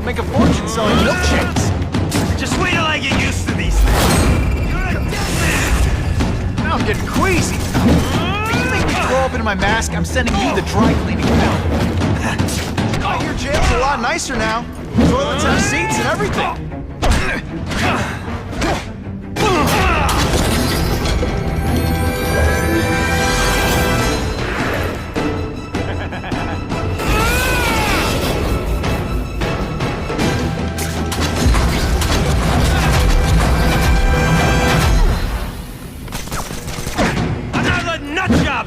could make a fortune selling milkshakes. Just wait till I get used to these things. You're a dead man! Now I'm getting queasy. If you make me throw up into my mask, I'm sending you the dry cleaning bill. Oh, your jail's a lot nicer now. Toilets have seats and everything.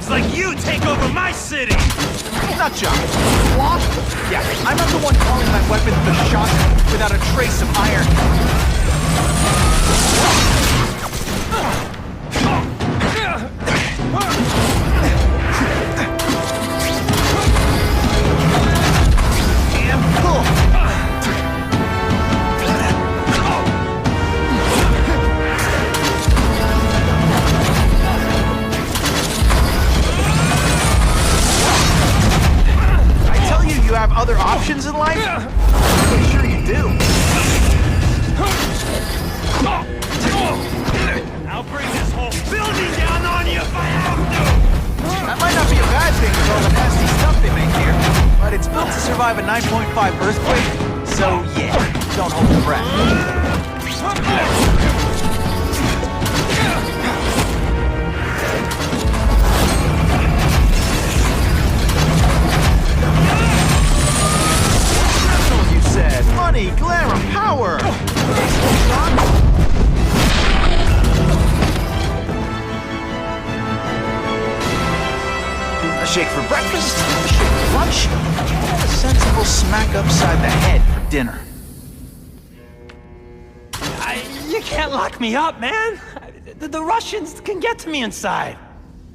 Like you take over my city! Nut job. What? Yeah, I'm not the one calling my weapon the shotgun without a trace of iron. Damn cool. You have other options in life? I'm pretty sure you do. I'll bring this whole building down on you if I have to! That might not be a bad thing with all the nasty stuff they make here, but it's built to survive a 9.5 earthquake, so yeah, don't hold your breath. Money, glamour, power! A shake for breakfast, a shake for lunch, and a sensible smack upside the head for dinner. You can't lock me up, man! The Russians can get to me inside.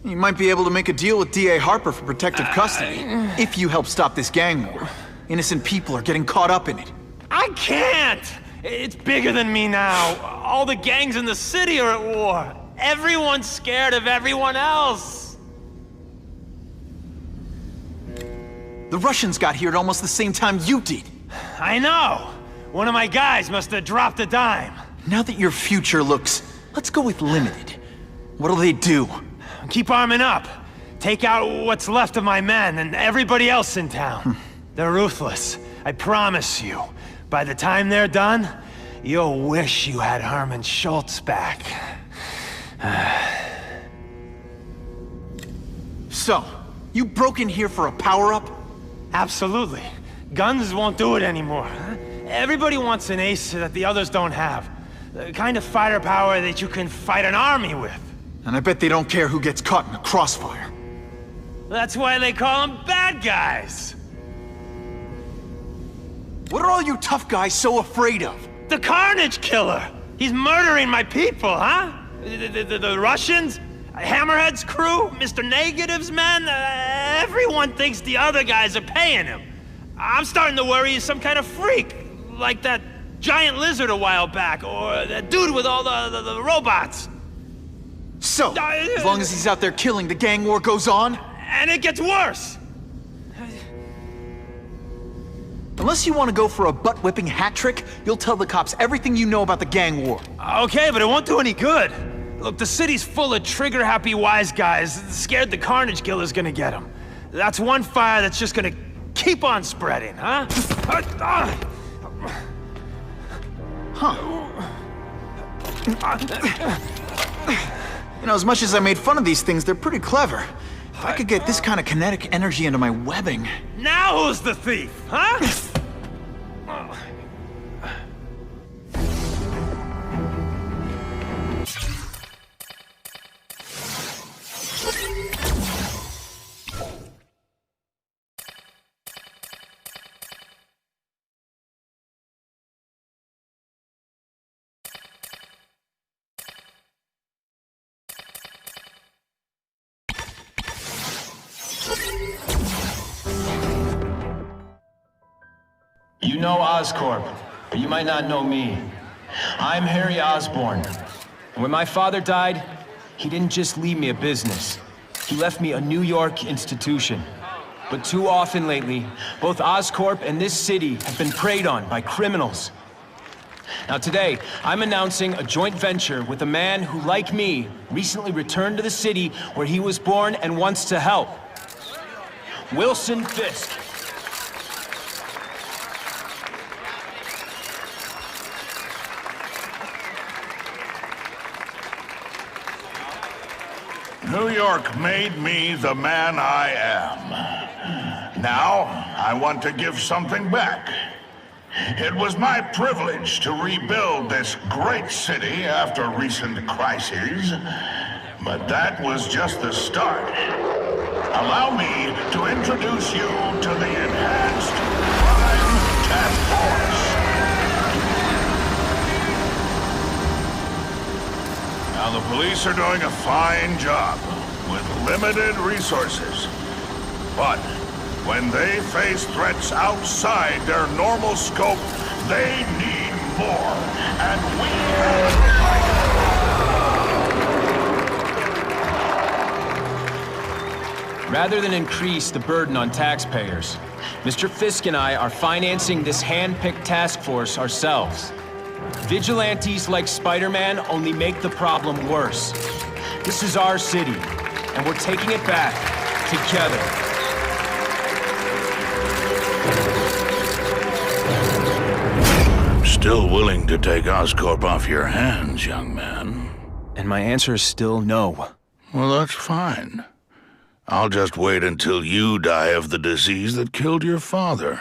You might be able to make a deal with D.A. Harper for protective custody, if you help stop this gang war. Innocent people are getting caught up in it. I can't! It's bigger than me now. All the gangs in the city are at war. Everyone's scared of everyone else. The Russians got here at almost the same time you did. I know. One of my guys must have dropped a dime. Now that your future looks, let's go with limited. What'll they do? Keep arming up. Take out what's left of my men and everybody else in town. They're ruthless. I promise you. By the time they're done, you'll wish you had Herman Schultz back. So, you broke in here for a power-up? Absolutely. Guns won't do it anymore. Everybody wants an ace that the others don't have. The kind of fighter power that you can fight an army with. And I bet they don't care who gets caught in the crossfire. That's why they call them bad guys. What are all you tough guys so afraid of? The Carnage Killer! He's murdering my people, huh? The Russians? Hammerhead's crew? Mr. Negative's men? Everyone thinks the other guys are paying him. I'm starting to worry he's some kind of freak. Like that giant lizard a while back, or that dude with all the robots. So, as long as he's out there killing, the gang war goes on? And it gets worse! Unless you want to go for a butt-whipping hat trick, you'll tell the cops everything you know about the gang war. Okay, but it won't do any good. Look, the city's full of trigger-happy wise guys, scared the Carnage Killer's gonna get them. That's one fire that's just gonna keep on spreading, huh? You know, as much as I made fun of these things, they're pretty clever. If I could get this kind of kinetic energy into my webbing... Now who's the thief, huh? You know OSCORP, but you might not know me. I'm Harry Osborn. And when my father died, he didn't just leave me a business. He left me a New York institution. But too often lately, both OSCORP and this city have been preyed on by criminals. Now today, I'm announcing a joint venture with a man who, like me, recently returned to the city where he was born and wants to help. Wilson Fisk. New York made me the man I am. Now, I want to give something back. It was my privilege to rebuild this great city after recent crises, but that was just the start. Allow me to introduce you to the Enhanced Crime Task Force. Now, the police are doing a fine job with limited resources. But when they face threats outside their normal scope, they need more. And we have to fight. Rather than increase the burden on taxpayers, Mr. Fisk and I are financing this hand-picked task force ourselves. Vigilantes like SpiderMan only make the problem worse. This is our city, and we're taking it back together. I'm still willing to take OSCORP off your hands, young man. And my answer is still no. Well, that's fine. I'll just wait until you die of the disease that killed your father.